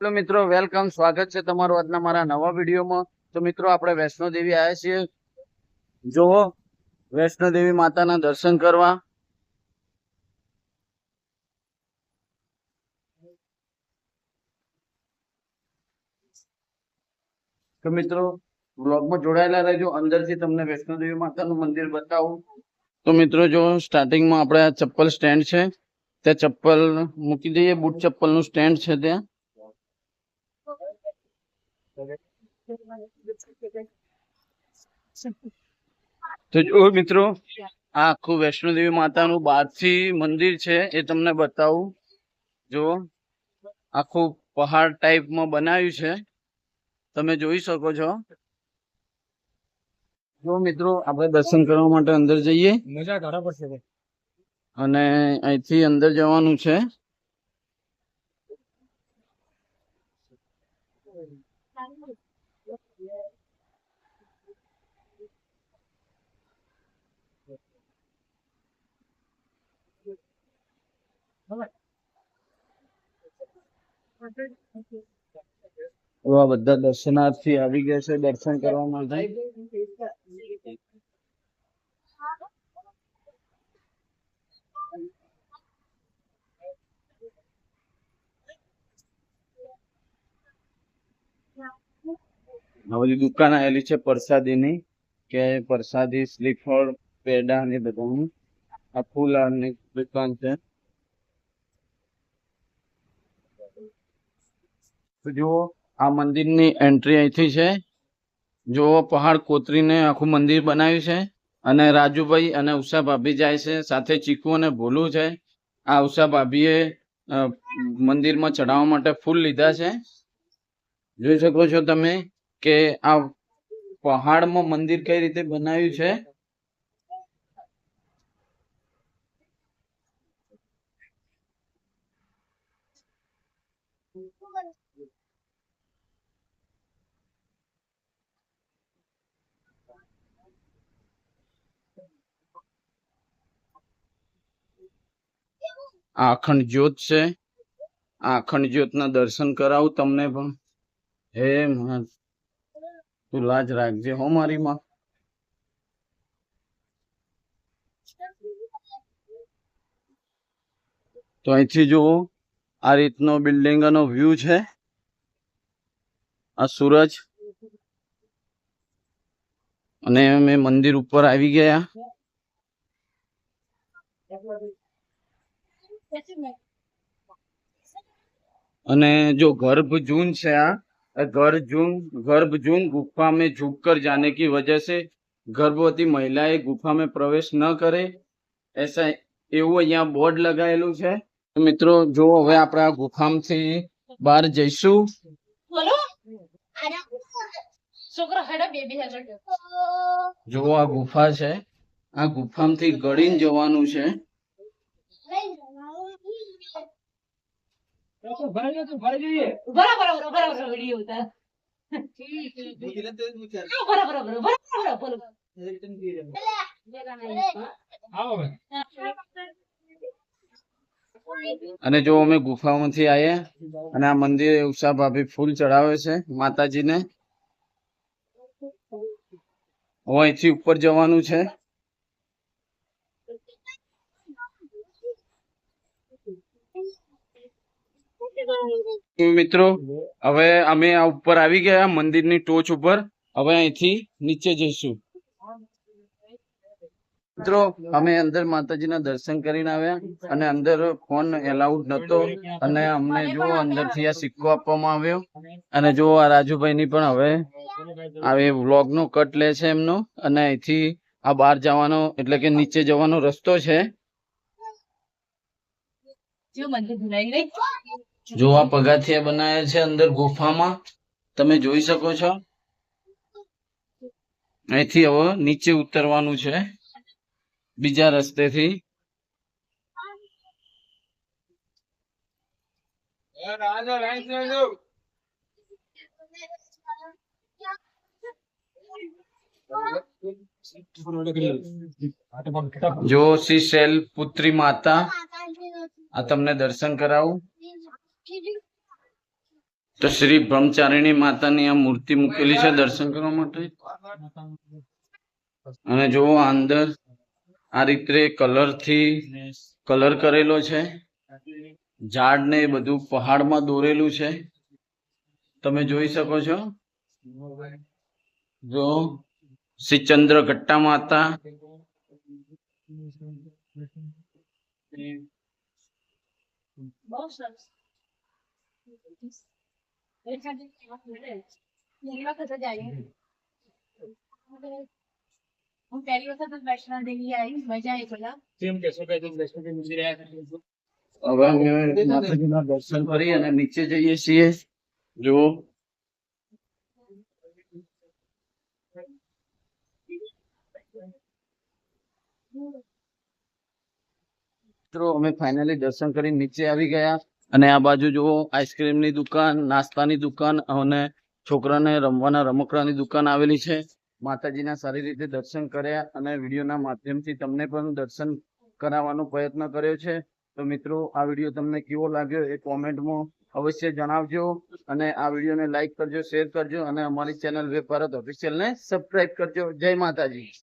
Hello મિત્રો, welcome. સ્વાગત છે તમારું આજના મારા નવા વિડીયોમાં. તો મિત્રો, આપણે વૈષ્ણો દેવી આવ્યા છીએ. જો વૈષ્ણો દેવી માતાના દર્શન કરવા. તો મિત્રો, બ્લોગમાં જોડાયેલા રહેજો. અંદરથી તમને વૈષ્ણો દેવી માતાનું મંદિર બતાવું. તો મિત્રો, જો સ્ટાર્ટિંગમાં આપણે આ ચપ્પલ સ્ટેન્ડ છે, ત્યાં ચપ્પલ મૂકી દઈએ. બૂટ ચપ્પલનું સ્ટેન્ડ છે ત્યાં. તો જો મિત્રો, આ આખું વૈષ્ણો દેવી માતાનું બહારથી મંદિર છે, એ તમને બતાવું. જો આખું પહાડ ટાઈપમાં બનાવ્યું છે, તમે જોઈ શકો છો. જો મિત્રો, આપણે દર્શન કરવા માટે અંદર જઈએ. મજા ઘણા પડશે અને અહીંથી અંદર જવાનું છે. બધા દર્શનાર્થી આવી ગયા છે દર્શન કરવા માટે. આ બધી દુકાન આવેલી છે પ્રસાદીની, કે પ્રસાદી, શ્રીફળ, પેડા ને બધું. આ ફૂલાની દુકાન છે. તો જુઓ, આ મંદિરની એન્ટ્રી અહીંથી છે. જુઓ, પહાડ કોતરીને આખું મંદિર બનાવ્યું છે. અને રાજુભાઈ અને ઉષા ભાભી જાય છે, સાથે ચીકુ અને ભોલું છે. આ ઉષા ભાભીએ મંદિરમાં ચડાવવા માટે ફૂલ લીધા છે. જોઈ શકો છો તમે કે આ પહાડમાં મંદિર કઈ રીતે બનાવ્યું છે. આ અખંડ જ્યોત છે. આ અખંડ જ્યોતના દર્શન કરાવું તમને પણ. હે માં, તું લાજ રાખજે હો મારી માં. તો અહીંથી જુઓ, આ રીતનો બિલ્ડિંગનો વ્યૂ છે. આ સૂરજ, અને અમે મંદિર ઉપર આવી ગયા. અને જો गर्भजून છે, આ गर्भजून गुफा में झुककर जाने की वजह से गर्भवती महिलाएं गुफा में प्रवेश न करे, ऐसा એવું અહીંયા બોર્ડ લગાવેલું છે. મિત્રો, જો હવે આપણે આ ગુફામાંથી બહાર જઈશું. જો આ ગુફા છે, આ ગુફામાંથી ગળીને જવાનું છે. અને જો અમે ગુફામાંથી આવ્યા, અને આ મંદિરે ઉષા ભાભી ફૂલ ચડાવે છે માતાજીને. હવે અહીંથી ઉપર જવાનું છે. મિત્રો, હવે અમે આ ઉપર આવી ગયા મંદિરની ટોચ ઉપર. હવે અહીંથી નીચે જઈશું. મિત્રો, અમે અંદર માતાજીના દર્શન કરીને આવ્યા, અને અંદર ફોન એલાઉડ નતો, અને અમને જો અંદરથી આ સિક્કો આપવામાં આવ્યો. અને જો આ રાજુભાઈની પણ હવે આ વ્લોગનો કટ લે છે એમનો. અને અહીંથી આ બહાર જવાનો, એટલે કે નીચે જવાનો રસ્તો છે. જો આ પગથિયા બનાવ્યા છે અંદર ગુફામાં, તમે જોઈ શકો છો. અહીંથી હવે નીચે ઉતરવાનું છે બીજા રસ્તેથી. જો શ્રી શૈલ પુત્રી માતા, આ તમને દર્શન કરાવું. તો શ્રી બ્રહ્મચારિણી માતાની આ મૂર્તિ મૂકેલી છે દર્શન કરવા માટે. અને જો અંદર આ રીતે કલર કરેલો છે. ઝાડ ને એ બધું પહાડમાં દોરેલું છે, તમે જોઈ શકો છો. જો શ્રી ચંદ્રઘટ્ટા માતા, હું પહેલી વખત જ વૈષ્ણવ દેવી આવી, મજા આવી પેલા. હવે અમે માતાજીના દર્શન કરી અને નીચે જઈએ છીએ. જો મિત્રો અમે ફાઇનલી દર્શન કરી નીચે આવી ગયા અને આ બાજુ જુઓ આઈસ્ક્રીમની દુકાન, નાસ્તાની દુકાન અને છોકરાને રમવાના રમકડાની દુકાન આવેલી છે. માતાજીના સારી રીતે દર્શન કર્યા અને વિડીયોના માધ્યમથી તમને પણ દર્શન કરાવવાનો પ્રયત્ન કર્યો છે. તો મિત્રો આ વિડીયો તમને કેવો લાગ્યો એ કોમેન્ટમાં અવશ્ય જણાવજો અને આ વિડીયોને લાઈક કરજો, શેર કરજો અને અમારી ચેનલ વેપારત ઓફિશિયલને સબસ્ક્રાઇબ કરજો. જય માતાજી.